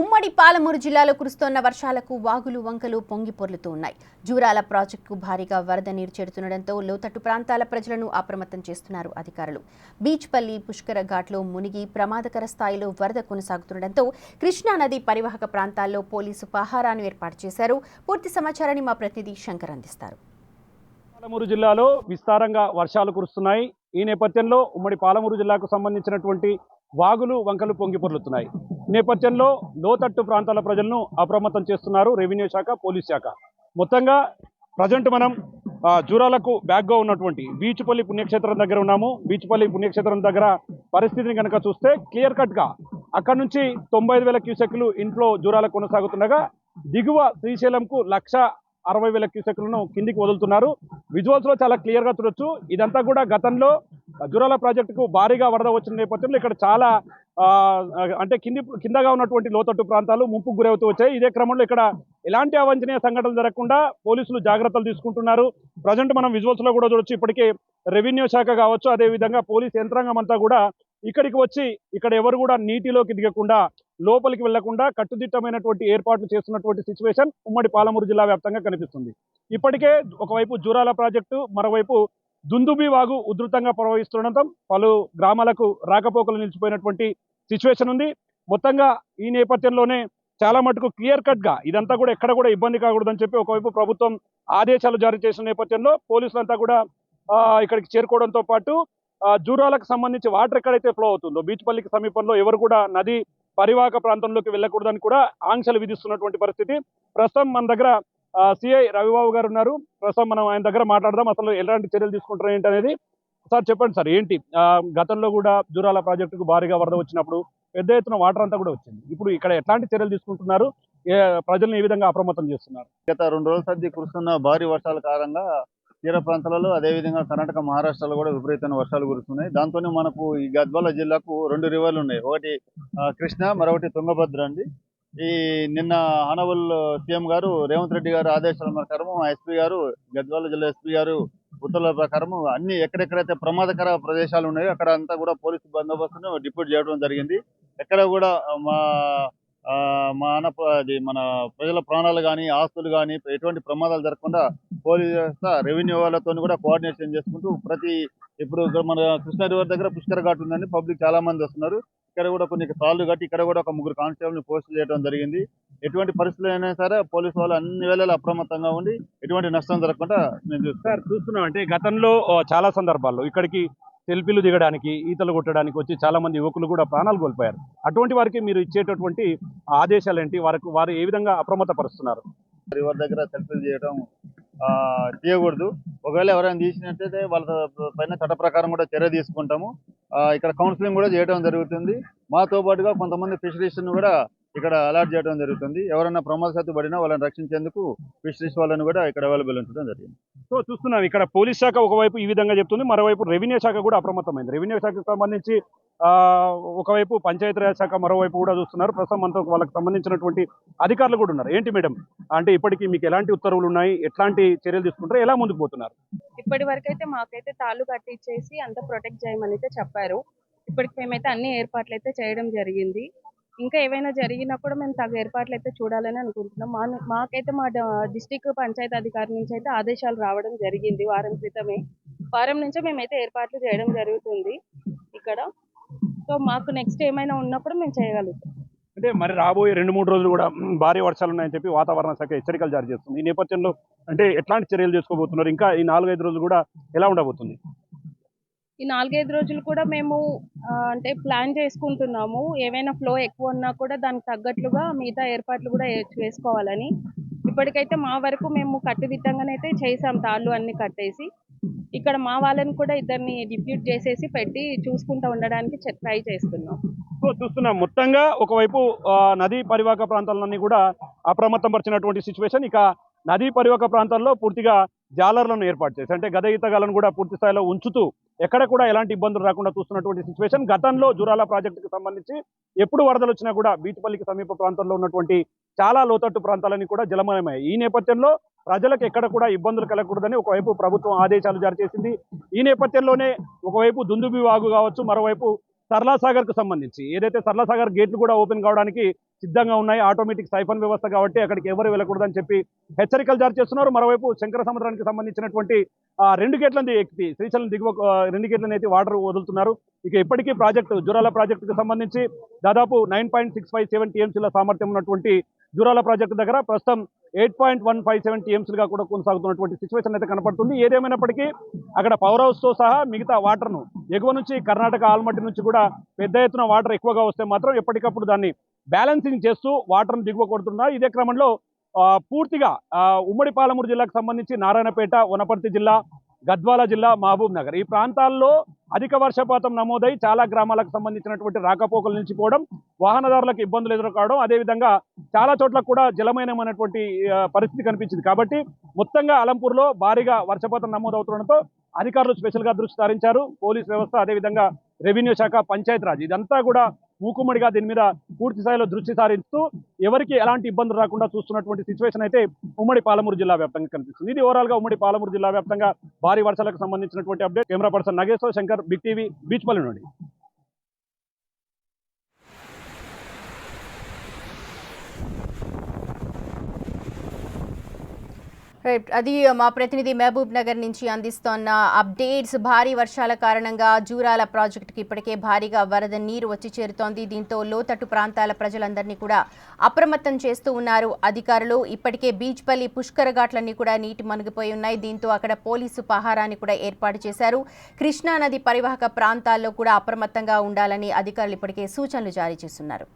ఉమ్మడి పాలమూరు జిల్లాలో కురుస్తోన్న వర్షాలకు వాగులు వంకలు పొంగి పొర్లుతూ ఉన్నాయి. జూరాల ప్రాజెక్టుకు భారీగా వరద నీరు చేరుతుండటంతో లోతట్టు ప్రాంతాల ప్రజలను అప్రమత్తం చేస్తున్నారు అధికారులు. బీచ్పల్లి పుష్కర ఘాట్లో మునిగి ప్రమాదకర స్థాయిలో వరద కొనసాగుతుండటంతో కృష్ణా నది పరివాహక ప్రాంతాల్లో పోలీసు పహారాను ఏర్పాటు చేశారు. పూర్తి సమాచారాన్ని మా ప్రతినిధి శంకర్ అందిస్తారు. పాలమూరు జిల్లాలో విస్తారంగా వర్షాలు కురుస్తున్నాయి. ఈ నేపథ్యంలో ఉమ్మడి పాలమూరు జిల్లాకు సంబంధించినటువంటి వాగులు వంకలు పొంగి పొర్లుతున్నాయి. ఈ నేపథ్యంలో లోతట్టు ప్రాంతాల ప్రజలను అప్రమత్తం చేస్తున్నారు రెవెన్యూ శాఖ, పోలీస్ శాఖ. మొత్తంగా ప్రజెంట్ మనం జూరాలకు బ్యాక్గా ఉన్నటువంటి బీచ్పల్లి పుణ్యక్షేత్రం దగ్గర ఉన్నాము. బీచ్పల్లి పుణ్యక్షేత్రం దగ్గర పరిస్థితిని కనుక చూస్తే క్లియర్ కట్గా అక్కడ నుంచి 95,000 క్యూసెక్లు ఇన్ఫ్లో జూరాలకు కొనసాగుతుండగా దిగువ శ్రీశైలంకు 1,60,000 క్యూసెక్లను కిందికి వదులుతున్నారు. విజువల్స్ లో చాలా క్లియర్ గా చూడొచ్చు. ఇదంతా కూడా గతంలో జూరాల ప్రాజెక్టుకు భారీగా వరద వచ్చిన నేపథ్యంలో ఇక్కడ చాలా అంటే కిందగా ఉన్నటువంటి లోతట్టు ప్రాంతాలు ముంపుకు గురవుతూ వచ్చాయి. ఇదే క్రమంలో ఇక్కడ ఎలాంటి అవాంఛనీయ సంఘటనలు జరగకుండా పోలీసులు జాగ్రత్తలు తీసుకుంటున్నారు. ప్రజెంట్ మనం విజువల్స్ లో కూడా చూడొచ్చు. ఇప్పటికే రెవెన్యూ శాఖ కావచ్చు, అదేవిధంగా పోలీస్ యంత్రాంగం అంతా కూడా ఇక్కడికి వచ్చి ఇక్కడ ఎవరు కూడా నీటిలోకి దిగకుండా, లోపలికి వెళ్లకుండా కట్టుదిట్టమైనటువంటి ఏర్పాట్లు చేస్తున్నటువంటి సిచ్యువేషన్ ఉమ్మడి పాలమూరు జిల్లా వ్యాప్తంగా కనిపిస్తుంది. ఇప్పటికే ఒకవైపు జూరాల ప్రాజెక్టు, మరోవైపు దుందుబి వాగు ఉధృతంగా ప్రవహిస్తుండటంతో పలు గ్రామాలకు రాకపోకలు నిలిచిపోయినటువంటి సిచ్యువేషన్ ఉంది. మొత్తంగా ఈ నేపథ్యంలోనే చాలా మటుకు క్లియర్ కట్ గా ఇదంతా కూడా ఎక్కడ కూడా ఇబ్బంది కాకూడదని చెప్పి ఒకవైపు ప్రభుత్వం ఆదేశాలు జారీ చేసిన నేపథ్యంలో పోలీసులంతా కూడా ఇక్కడికి చేరుకోవడంతో పాటు జూరాలకు సంబంధించి వాటర్ ఎక్కడైతే ఫ్లో అవుతుందో బీచ్పల్లికి సమీపంలో ఎవరు కూడా నది పరివాహక ప్రాంతంలోకి వెళ్ళకూడదని కూడా ఆంక్షలు విధిస్తున్నటువంటి పరిస్థితి. ప్రస్తుతం మన దగ్గర సిఐ రవిబాబు గారు ఉన్నారు. ప్రస్తుతం మనం ఆయన దగ్గర మాట్లాడదాం. అసలు ఎలాంటి చర్యలు తీసుకుంటారు ఏంటి అనేది. సార్ చెప్పండి సార్, ఏంటి గతంలో కూడా జూరాల ప్రాజెక్టుకు భారీగా వరద వచ్చినప్పుడు పెద్ద ఎత్తున వాటర్ అంతా కూడా వచ్చింది. ఇప్పుడు ఇక్కడ ఎట్లాంటి చర్యలు తీసుకుంటున్నారు, ప్రజలను ఏ విధంగా అప్రమత్తం చేస్తున్నారు? గత 2 రోజుల సర్ది కురుస్తున్న భారీ వర్షాల కారణంగా తీర ప్రాంతాలలో, అదేవిధంగా కర్ణాటక, మహారాష్ట్రలో కూడా విపరీతమైన వర్షాలు కురుస్తున్నాయి. దాంతోనే మనకు ఈ గద్వాల జిల్లాకు 2 రివర్లు ఉన్నాయి. ఒకటి కృష్ణ, మరొకటి తుంగభద్ర అండి. ఈ నిన్న హానబుల్ సీఎం గారు రేవంత్ రెడ్డి గారు ఆదేశాల ప్రకారం ఎస్పీ గారు, గద్వాల జిల్లా ఎస్పీ గారు ఉత్తర్వుల ప్రకారం అన్ని ఎక్కడెక్కడైతే ప్రమాదకర ప్రదేశాలు ఉన్నాయో అక్కడ అంతా కూడా పోలీసు బందోబస్తును డిప్యూట్ చేయడం జరిగింది. ఎక్కడ కూడా మన ప్రజల ప్రాణాలు కానీ, ఆస్తులు కానీ ఎటువంటి ప్రమాదాలు జరగకుండా పోలీస్ వ్యవస్థ, రెవెన్యూ వాళ్ళతో కూడా కోఆర్డినేషన్ చేసుకుంటూ ఇప్పుడు మన కృష్ణా రివర్ దగ్గర పుష్కర ఘాట్ ఉందండి. పబ్లిక్ చాలా మంది వస్తున్నారు. ఇక్కడ కూడా కొన్ని తాళ్లు కట్టి ఇక్కడ కూడా ఒక 3 కానిస్టేబుల్ పోస్ట్ చేయడం జరిగింది. ఎటువంటి పరిస్థితులు అయినా సరే పోలీసు వాళ్ళు అన్ని వేళలా అప్రమత్తంగా ఉండి ఎటువంటి నష్టం జరగకుండా మేము చూస్తున్నాం. అంటే గతంలో చాలా సందర్భాల్లో ఇక్కడికి సెల్ఫీలు దిగడానికి, ఈతలు కొట్టడానికి వచ్చి చాలా మంది యువకులు కూడా ప్రాణాలు కోల్పోయారు. అటువంటి వారికి మీరు ఇచ్చేటటువంటి ఆదేశాలు ఏంటి? వారు ఏ విధంగా అప్రమత్త పరుస్తున్నారు? రివర్ దగ్గర సెల్ఫీలు చేయడం చేయకూడదు. ఒకవేళ ఎవరైనా తీసినట్టయితే వాళ్ళ పైన చట్ట ప్రకారం కూడా చర్య తీసుకుంటాము. ఇక్కడ కౌన్సిలింగ్ కూడా చేయడం జరుగుతుంది. మాతో పాటుగా కొంతమంది ఫిషరీస్ కూడా ఇక్కడ అలాట్ చేయడం జరుగుతుంది. ఎవరైనా ప్రమాదశాత్తు పడినా వాళ్ళని రక్షించేందుకు ఫిషరీస్ వాళ్ళని కూడా ఇక్కడ అవైలబుల్ ఉంచడం జరిగింది. సో చూస్తున్నాం, ఇక్కడ పోలీస్ శాఖ ఒకవైపు ఈ విధంగా చెప్తుంది, మరోవైపు రెవెన్యూ శాఖ కూడా అప్రమత్తమైంది. రెవెన్యూ శాఖకు సంబంధించి ఒకవైపు పంచాయతీరాజ్ శాఖ, మరోవైపు కూడా చూస్తున్నారు. ప్రస్తుతం మనతో వాళ్ళకి సంబంధించినటువంటి అధికారులు కూడా ఉన్నారు. ఏంటి మేడం, అంటే ఇప్పటికీ మీకు ఎలాంటి ఉత్తర్వులు ఉన్నాయి, ఎట్లాంటి చర్యలు తీసుకుంటారు, ఎలా ముందుకు పోతున్నారు? ఇప్పటి వరకు అయితే మాకైతే తాళ్ళు కట్టించేసి అంతా ప్రొటెక్ట్ చేయమని అయితే చెప్పారు. ఇప్పటికి మేమైతే అన్ని ఏర్పాట్లు అయితే చేయడం జరిగింది. ఇంకా ఏవైనా జరిగినా కూడా మేము తగు ఏర్పాట్లు అయితే చూడాలని అనుకుంటున్నాం. మాకైతే మా డిస్టిక్ పంచాయతీ అధికారి నుంచి అయితే ఆదేశాలు రావడం జరిగింది వారం క్రితమే. వారం నుంచే మేమైతే ఏర్పాట్లు చేయడం జరుగుతుంది ఇక్కడ. సో మాకు నెక్స్ట్ ఏమైనా ఉన్నప్పుడు మేము చేయగలుగుతాం. అంటే మరి రాబోయే 2-3 రోజులు కూడా భారీ వర్షాలు ఉన్నాయని చెప్పి వాతావరణ శాఖ హెచ్చరికలు జారీ చేస్తుంది. ఈ నేపథ్యంలో అంటే ఎట్లాంటి చర్యలు చేసుకోబోతున్నారు? ఇంకా ఈ 4-5 రోజులు కూడా ఎలా ఉండబోతుంది? ఈ 4-5 రోజులు కూడా మేము అంటే ప్లాన్ చేసుకుంటున్నాము. ఏవైనా ఫ్లో ఎక్కువ ఉన్నా కూడా దానికి తగ్గట్లుగా మిగతా ఏర్పాట్లు కూడా చేసుకోవాలని. ఇప్పటికైతే మా వరకు మేము కట్టుదిట్టంగానైతే చేసాం, తాళ్ళు అన్ని కట్టేసి. ఇక్కడ మా వాళ్ళని కూడా ఇద్దరిని డిప్యూట్ చేసేసి పెట్టి చూసుకుంటూ ఉండడానికి ట్రై చేస్తున్నాం. చూస్తున్నాం, మొత్తంగా ఒకవైపు నదీ పరివాహక ప్రాంతాలన్నీ కూడా అప్రమత్తం పరిచినటువంటి సిచ్యువేషన్. ఇక నదీ పరివాహక ప్రాంతాల్లో పూర్తిగా జాలర్లను ఏర్పాటు చేసి, అంటే గద ఈతగాలను కూడా పూర్తి స్థాయిలో ఉంచుతూ ఎక్కడ కూడా ఎలాంటి ఇబ్బందులు రాకుండా చూస్తున్నటువంటి సిచ్యువేషన్. గతంలో జూరాల ప్రాజెక్టుకు సంబంధించి ఎప్పుడు వరదలు వచ్చినా కూడా బీచ్పల్లికి సమీప ప్రాంతంలో ఉన్నటువంటి చాలా లోతట్టు ప్రాంతాలన్నీ కూడా జలమయమయ్యాయి. ఈ నేపథ్యంలో ప్రజలకు ఎక్కడ కూడా ఇబ్బందులు కలగకూడదని ఒకవైపు ప్రభుత్వం ఆదేశాలు జారీ చేసింది. ఈ నేపథ్యంలోనే ఒకవైపు దుందుబి వాగు కావచ్చు, మరోవైపు సర్లాసాగర్ కు సంబంధించి ఏదైతే సర్లాసాగర్ గేట్లు కూడా ఓపెన్ కావడానికి సిద్ధంగా ఉన్నాయి. ఆటోమేటిక్ సైఫన్ వ్యవస్థ కాబట్టి అక్కడికి ఎవరు వెళ్ళకూడదని చెప్పి హెచ్చరికలు జారీ చేస్తున్నారు. మరోవైపు శంకర సముద్రానికి సంబంధించినటువంటి 2 గేట్లను ఎక్కి శ్రీశైలం దిగువ 2 గేట్లను అయితే వాటర్ వదులుతున్నారు. ఇక ఇప్పటికీ ప్రాజెక్టు జూరాల ప్రాజెక్టుకు సంబంధించి దాదాపు 9.657 టీఎంసీల సామర్థ్యం ఉన్నటువంటి జూరాల ప్రాజెక్టు దగ్గర ప్రస్తుతం 8.157 టీఎంసీలుగా కూడా కొనసాగుతున్నటువంటి సిచ్యువేషన్ అయితే కనపడుతుంది. ఏదేమైనప్పటికీ అక్కడ పవర్ హౌస్ తో సహా మిగతా వాటర్ను ఎగువ నుంచి కర్ణాటక ఆల్మట్టి నుంచి కూడా పెద్ద ఎత్తున వాటర్ ఎక్కువగా వస్తే మాత్రం ఎప్పటికప్పుడు దాన్ని బ్యాలెన్సింగ్ చేస్తూ వాటర్ను దిగువ కొడుతున్నారు. ఇదే క్రమంలో పూర్తిగా ఉమ్మడి పాలమూరు జిల్లాకు సంబంధించి నారాయణపేట, వనపర్తి జిల్లా, గద్వాల జిల్లా, మహబూబ్ నగర్ ఈ ప్రాంతాల్లో అధిక వర్షపాతం నమోదై చాలా గ్రామాలకు సంబంధించినటువంటి రాకపోకలు నిలిచిపోవడం, వాహనదారులకు ఇబ్బందులు ఎదుర్కోవడం, అదేవిధంగా చాలా చోట్ల కూడా జలమయమైనటువంటి పరిస్థితి కనిపించింది. కాబట్టి మొత్తంగా అలంపూర్లో భారీగా వర్షపాతం నమోదవుతుండటంతో అధికారులు స్పెషల్ గా దృష్టి సారించారు. పోలీస్ వ్యవస్థ, అదేవిధంగా రెవెన్యూ శాఖ, పంచాయతీరాజ్ ఇదంతా కూడా మూకుమ్మడిగా దీని మీద పూర్తి స్థాయిలో దృష్టి సారిస్తూ ఎవరికి ఎలాంటి ఇబ్బందులు రాకుండా చూస్తున్నటువంటి సిచ్యువేషన్ అయితే ఉమ్మడి పాలమూరు జిల్లా వ్యాప్తంగా కనిపిస్తుంది. ఇది ఓవరాల్ గా ఉమ్మడి పాలమూరు జిల్లా వ్యాప్తంగా భారీ వర్షాలకు సంబంధించినటువంటి update. Camera person Nageshwar Shankar, big TV, Beechpalli నుండి. రైట్, అది మా ప్రతినిధి మహబూబ్ నగర్ నుంచి అందిస్తోన్న అప్డేట్స్. భారీ వర్షాల కారణంగా జూరాల ప్రాజెక్టుకి ఇప్పటికే భారీగా వరద నీరు వచ్చి చేరుతోంది. దీంతో లోతట్టు ప్రాంతాల ప్రజలందరినీ కూడా అప్రమత్తం చేస్తూ ఉన్నారు అధికారులు. ఇప్పటికే బీచ్పల్లి, పుష్కర ఘాట్లన్నీ కూడా నీటి మనుగిపోయి ఉన్నాయి. దీంతో అక్కడ పోలీసు పహారాన్ని కూడా ఏర్పాటు చేశారు. కృష్ణా నది పరివాహక ప్రాంతాల్లో కూడా అప్రమత్తంగా ఉండాలని అధికారులు ఇప్పటికే సూచనలు జారీ చేస్తున్నారు.